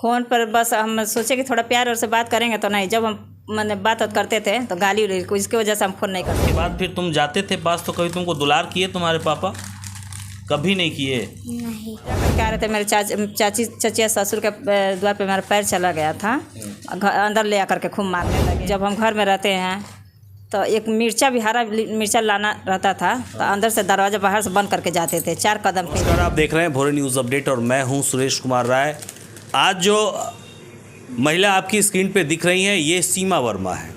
Phone पर बस हम सोचे कि थोड़ा प्यार और से बात करेंगे तो नहीं, जब हम मैंने बात करते थे तो गाली इसकी वजह से हम फ़ोन नहीं करते। उसके बाद फिर तुम जाते थे पास तो कभी तुमको दुलार किए तुम्हारे पापा? कभी नहीं किए? नहीं। क्या रहे थे मेरे चचिया ससुर के द्वार पे मेरा पैर चला गया था, अंदर ले आकर के खूब मारने लगे। जब हम घर में रहते हैं तो एक मिर्चा भी हरा मिर्चा लाना रहता था तो अंदर से दरवाजा बाहर से बंद करके जाते थे 4 कदम पे। नमस्कार, आप देख रहे हैं भोरे न्यूज़ अपडेट और मैं हूं सुरेश कुमार राय। आज जो महिला आपकी स्क्रीन पे दिख रही हैं ये सीमा वर्मा है।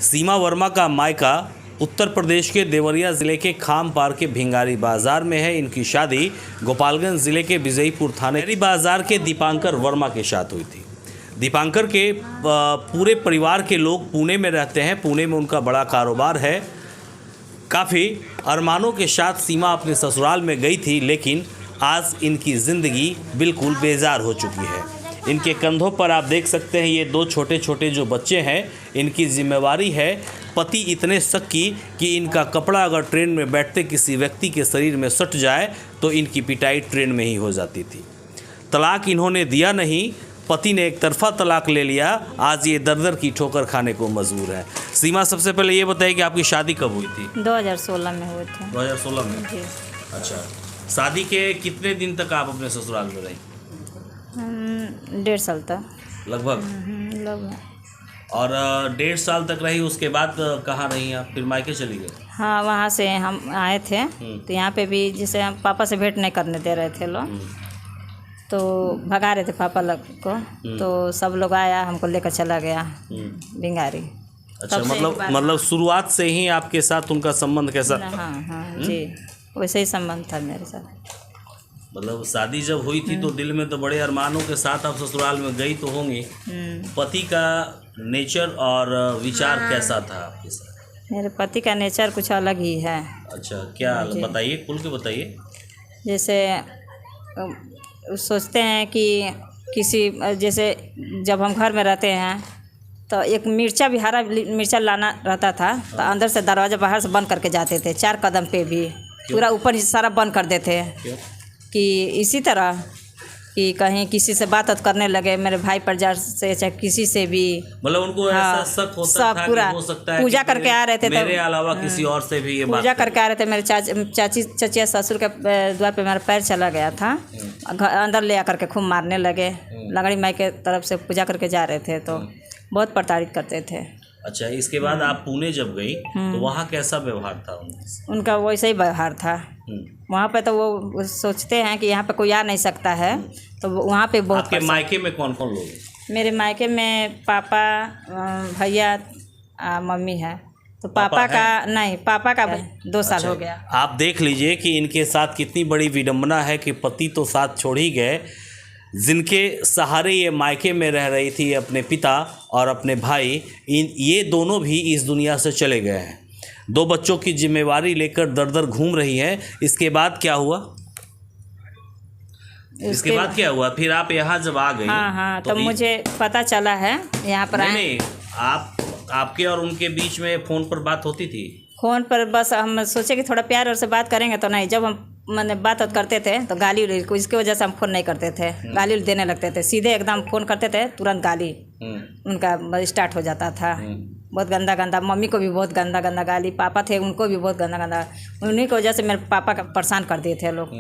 सीमा वर्मा का मायका उत्तर प्रदेश के देवरिया ज़िले के खामपार के भिंगारी बाज़ार में है। इनकी शादी गोपालगंज ज़िले के विजयपुर थाने बाज़ार के दीपांकर वर्मा के साथ हुई थी। दीपांकर के पूरे परिवार के लोग पुणे में रहते हैं। पुणे में उनका बड़ा कारोबार है। काफ़ी अरमानों के साथ सीमा अपने ससुराल में गई थी, लेकिन आज इनकी ज़िंदगी बिल्कुल बेजार हो चुकी है। इनके कंधों पर आप देख सकते हैं ये 2 छोटे छोटे जो बच्चे हैं। इनकी जिम्मेवारी है। पति इतने शक्की कि इनका कपड़ा अगर ट्रेन में बैठते किसी व्यक्ति के शरीर में सट जाए तो इनकी पिटाई ट्रेन में ही हो जाती थी। तलाक इन्होंने दिया नहीं, पति ने एक तरफा तलाक ले लिया। आज ये दर-दर की ठोकर खाने को मजबूर है। सीमा, सबसे पहले ये बताइए कि आपकी शादी कब हुई थी? 2016 में हुए थे। 2016 में? जी। अच्छा, शादी के कितने दिन तक आप अपने ससुराल में रही? 1.5 साल तक लगभग। और 1.5 साल तक रही, उसके बाद कहाँ रही आप? फिर मायके चली गई? हाँ, वहाँ से हम आए थे तो यहाँ पे भी जैसे हम पापा से भेंट नहीं करने दे रहे थे लोग, तो भगा रहे थे पापा लोग को। तो सब लोग आया, हमको लेकर चला गया भिंगारी। अच्छा, मतलब शुरुआत से ही आपके साथ उनका संबंध कैसा? हाँ जी, वैसे ही संबंध था मेरे साथ। मतलब शादी जब हुई थी तो दिल में तो बड़े अरमानों के साथ आप ससुराल में गई तो होंगी। पति का नेचर और विचार कैसा था आपके साथ? मेरे पति का नेचर कुछ अलग ही है। अच्छा, क्या बताइए, खुल के बताइए। जैसे सोचते हैं कि किसी जैसे जब हम घर में रहते हैं तो एक मिर्चा भी हरा मिर्चा लाना रहता था तो अंदर से दरवाज़ा बाहर से बंद करके जाते थे 4 कदम पे भी। पूरा ऊपर ही सारा बंद कर देते कि इसी तरह कि कहीं किसी से बात करने लगे, मेरे भाई परजार से चाहे किसी से भी। मतलब उनको ऐसा शक होता था कि हो सकता है पूजा करके आ रहे थे मेरे अलावा किसी और से भी ये बात पूजा करके आ रहे थे। मेरे चचिया ससुर के द्वार पे मेरा पैर चला गया था, अंदर ले आकर के खूब मारने लगे। लंगड़ी माई के तरफ से पूजा करके जा रहे थे तो बहुत प्रताड़ित करते थे। अच्छा, इसके बाद आप पुणे जब गई तो वहाँ कैसा व्यवहार था उनका? वैसे ही व्यवहार था। वहाँ पे तो वो सोचते हैं कि यहाँ पे कोई आ नहीं सकता है, तो वहाँ पे बहुत। आपके मायके में कौन कौन लोग? मेरे मायके में पापा, भैया, मम्मी है। तो पापा का नहीं, पापा का 2 साल हो गया। आप देख लीजिए कि इनके साथ कितनी बड़ी विडंबना है कि पति तो साथ छोड़ ही गए, जिनके सहारे ये मायके में रह रही थी, अपने पिता और अपने भाई, ये दोनों भी इस दुनिया से चले गए हैं। 2 बच्चों की जिम्मेवारी लेकर दर-दर घूम रही हैं। इसके बाद क्या हुआ? इसके बाद क्या हुआ? फिर आप यहाँ जब आ गई? हाँ, तो मुझे पता चला है यहाँ पर नहीं, आपके और उनके बीच में फ़ोन पर बात होती थी? फ़ोन पर बस हम सोचे कि थोड़ा प्यार और से बात करेंगे तो नहीं, जब हम मैंने बात करते थे तो गाली इसकी वजह से हम फ़ोन नहीं करते थे। गाली देने लगते थे, सीधे एकदम फ़ोन करते थे, तुरंत गाली उनका स्टार्ट हो जाता था। बहुत गंदा गंदा, मम्मी को भी बहुत गंदा गंदा गाली, पापा थे उनको भी बहुत गंदा गंदा। उन्हीं की वजह से मेरे पापा का परेशान कर दिए थे लोग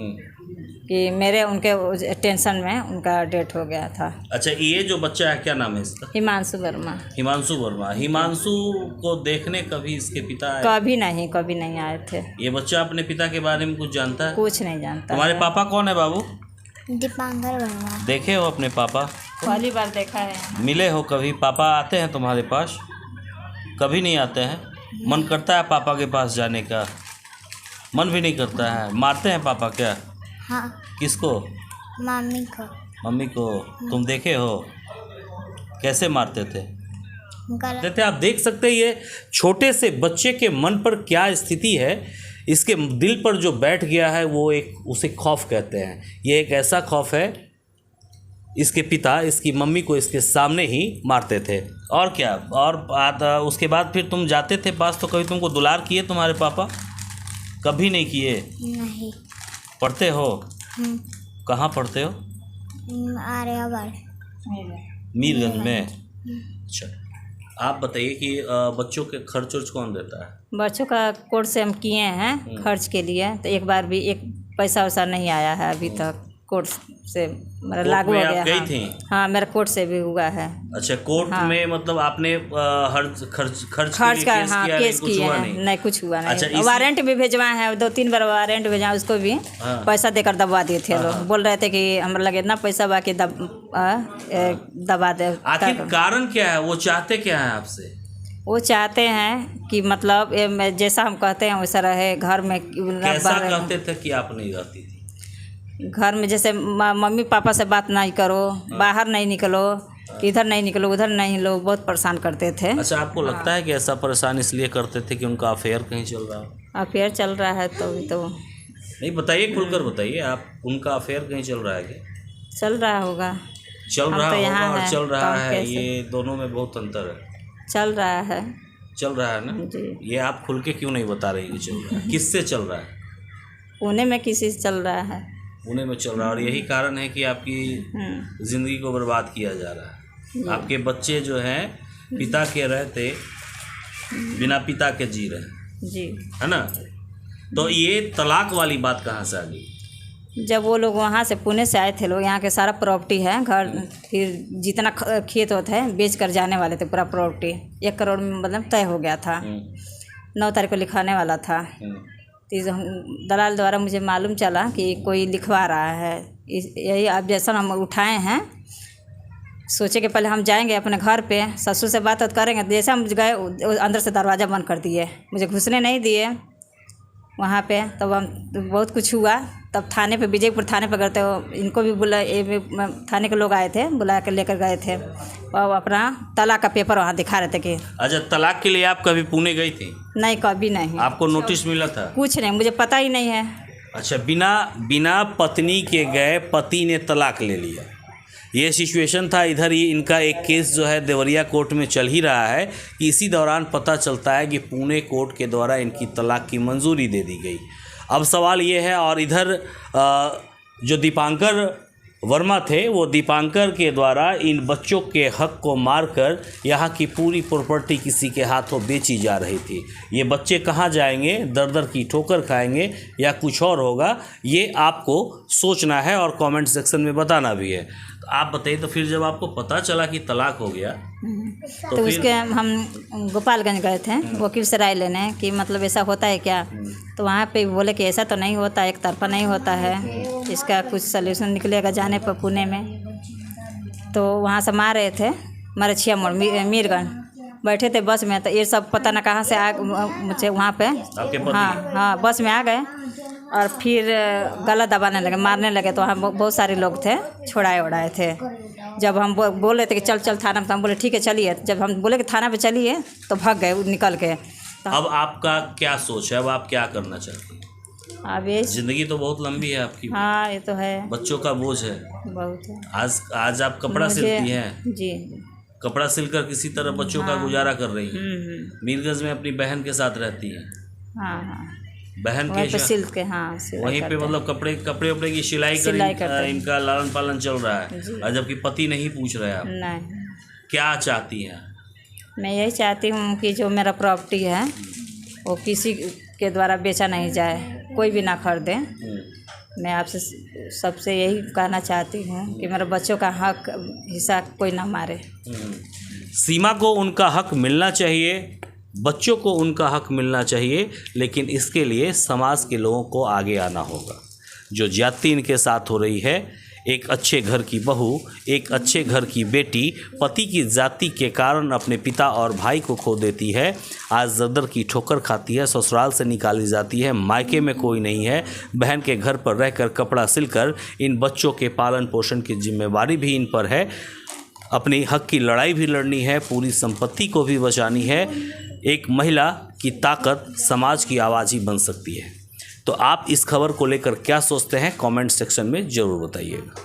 कि मेरे उनके टेंशन में उनका डेथ हो गया था। अच्छा, ये जो बच्चा है क्या नाम है इसका? हिमांशु वर्मा। हिमांशु वर्मा। हिमांशु को देखने कभी इसके पिता आए? कभी नहीं आए थे। ये बच्चा अपने पिता के बारे में कुछ जानता है? कुछ नहीं जानता। तुम्हारे पापा कौन है बाबू? दीपांकर वर्मा। देखे हो अपने पापा? पहली बार देखा है। मिले हो कभी? पापा आते हैं तुम्हारे पास? कभी नहीं आते हैं? मन करता है पापा के पास जाने का? मन भी नहीं करता है। मारते हैं पापा क्या? हाँ। किसको? मम्मी को। मम्मी को? तुम देखे हो कैसे मारते थे? गलत। आप देख सकते हैं ये छोटे से बच्चे के मन पर क्या स्थिति है। इसके दिल पर जो बैठ गया है वो उसे खौफ कहते हैं। ये एक ऐसा खौफ है। इसके पिता इसकी मम्मी को इसके सामने ही मारते थे। और क्या? और उसके बाद फिर तुम जाते थे पास तो कभी तुमको दुलार किए तुम्हारे पापा? कभी नहीं किए? नहीं। पढ़ते हो? कहाँ पढ़ते हो? आर्यभट्ट। मीरगंज में। अच्छा, आप बताइए कि बच्चों के खर्च वर्च कौन देता है? बच्चों का कोर्स से हम किए हैं खर्च के लिए, तो एक बार भी एक पैसा वैसा नहीं आया है अभी तक कोर्स से, मेरा कोर्ट लागू हो में आप गया। गई हाँ, थी? हाँ मेरा कोर्ट से भी हुआ है। अच्छा, कोर्ट हाँ। में मतलब आपने हर खर्च खर्च के लिए का केस हाँ किया, केस कुछ किए हुआ हैं, नहीं कुछ हुआ अच्छा, नहीं। वारंट भी भिजवाए हैं, 2-3 बार वारंट भेजा, उसको भी हाँ। पैसा देकर दबा दिए थे हाँ, लोग। हाँ। बोल रहे थे कि हमारे लगे इतना पैसा बाकी दबा दे। आखिर कारण क्या है? वो चाहते क्या है आपसे? वो चाहते हैं कि मतलब जैसा हम कहते हैं वैसा रहे घर में। कैसा कहते थे कि आप नहीं रहती थी? घर में जैसे मम्मी पापा से बात नहीं करो, बाहर नहीं निकलो, इधर नहीं निकलो उधर नहीं, लोग बहुत परेशान करते थे। अच्छा, आपको लगता है कि ऐसा परेशान इसलिए करते थे कि उनका अफेयर कहीं चल रहा हो? अफेयर चल रहा है तो नहीं, बताइए, खुलकर बताइए, आप उनका अफेयर कहीं चल रहा है क्या? चल रहा होगा। चल हम रहा तो होगा यहाँ और हैं, चल रहा तो है, कैसे? ये दोनों में बहुत अंतर है। चल रहा है। चल रहा है ना जी। ये आप खुल के क्यों नहीं बता रही कि चल रहा है? किससे चल रहा है? पुणे में किसी से चल रहा है। पुणे में चल रहा है, और यही कारण है कि आपकी ज़िंदगी को बर्बाद किया जा रहा है। आपके बच्चे जो हैं पिता के रहते बिना पिता के जी रहे हैं, जी। है ना? तो ये तलाक वाली बात कहाँ से आ गई? जब वो लोग वहाँ से पुणे से आए थे, लोग यहाँ के सारा प्रॉपर्टी है, घर फिर जितना खेत होता है बेच कर जाने वाले थे, पूरा प्रॉपर्टी 1 करोड़ में मतलब तय हो गया था। 9 तारीख को लिखाने वाला था। तो दलाल द्वारा मुझे मालूम चला कि कोई लिखवा रहा है। यही अब जैसा हम उठाए हैं, सोचे कि पहले हम जाएंगे अपने घर पे, ससुर से बात करेंगे। जैसे हम गए अंदर से दरवाज़ा बंद कर दिए, मुझे घुसने नहीं दिए वहाँ पे। तब हम बहुत कुछ हुआ, तब थाने पे विजयपुर थाने पे करते हो, इनको भी बुला, थाने के लोग आए थे, बुला के लेकर गए थे और अपना तलाक का पेपर वहाँ दिखा रहे थे कि। अच्छा, तलाक के लिए आप कभी पुणे गई थी? नहीं, कभी नहीं। आपको नोटिस मिला था? कुछ नहीं, मुझे पता ही नहीं है। अच्छा, बिना पत्नी के गए पति ने तलाक ले लिया, ये सिचुएशन था। इधर ये इनका एक केस जो है देवरिया कोर्ट में चल ही रहा है कि इसी दौरान पता चलता है कि पुणे कोर्ट के द्वारा इनकी तलाक की मंजूरी दे दी गई। अब सवाल ये है, और इधर जो दीपांकर वर्मा थे, वो दीपांकर के द्वारा इन बच्चों के हक को मारकर यहाँ की पूरी प्रॉपर्टी किसी के हाथों बेची जा रही थी। ये बच्चे कहाँ जाएंगे? दर दर की ठोकर खाएंगे या कुछ और होगा, ये आपको सोचना है और कमेंट सेक्शन में बताना भी है। तो आप बताइए, तो फिर जब आपको पता चला कि तलाक हो गया तो उसके हम गोपालगंज गए थे वकील से राय लेने कि मतलब ऐसा होता है क्या। तो वहाँ पे बोले कि ऐसा तो नहीं होता, एक तरफा नहीं होता है, इसका कुछ सल्यूशन निकलेगा जाने पर पुणे में। तो वहाँ से मार रहे थे मरछिया मोड़ मीरगंज, बैठे थे बस में। तो ये सब पता न कहाँ से आ मुझे वहाँ पे, हाँ बस में आ गए और फिर गला दबाने लगे, मारने लगे। तो वहाँ बहुत सारे लोग थे, छुड़ाए उड़ाए थे। जब हम बोल रहे थे कि चल चल थाना पे, तो हम बोले ठीक है चलिए। जब हम बोले कि थाना पे चलिए तो भाग गए निकल के। तो अब आपका क्या सोच है? अब आप क्या करना चाहते हैं? अब ये जिंदगी तो बहुत लंबी है आपकी, हाँ ये तो है, बच्चों का बोझ है बहुत है। आज आप कपड़ा सिलती हैं, जी, कपड़ा सिलकर किसी तरह बच्चों का गुजारा कर रही हैं। मीरगंज में अपनी बहन के साथ रहती हैं। हाँ बहन वहीं पे के सिल के, हाँ सिलाई वहीं पे करते हैं। मतलब कपड़े उपड़े की सिलाई करते कर हैं। इनका लालन पालन चल रहा है, और जबकि पति नहीं पूछ रहे। आप नहीं, क्या चाहती हैं? मैं यही चाहती हूँ कि जो मेरा प्रॉपर्टी है वो किसी के द्वारा बेचा नहीं जाए, कोई भी ना खरीदे। मैं आपसे सबसे यही कहना चाहती हूँ कि मेरे बच्चों का हक हिस्सा कोई ना मारे। सीमा को उनका हक मिलना चाहिए, बच्चों को उनका हक मिलना चाहिए, लेकिन इसके लिए समाज के लोगों को आगे आना होगा। जो ज्यादती इनके साथ हो रही है, एक अच्छे घर की बहू, एक अच्छे घर की बेटी पति की जाति के कारण अपने पिता और भाई को खो देती है, आज दर की ठोकर खाती है, ससुराल से निकाली जाती है, मायके में कोई नहीं है, बहन के घर पर रहकर कपड़ा सिलकर इन बच्चों के पालन पोषण की जिम्मेवारी भी इन पर है। अपनी हक की लड़ाई भी लड़नी है, पूरी संपत्ति को भी बचानी है। एक महिला की ताकत समाज की आवाज़ ही बन सकती है। तो आप इस खबर को लेकर क्या सोचते हैं, कमेंट सेक्शन में ज़रूर बताइएगा।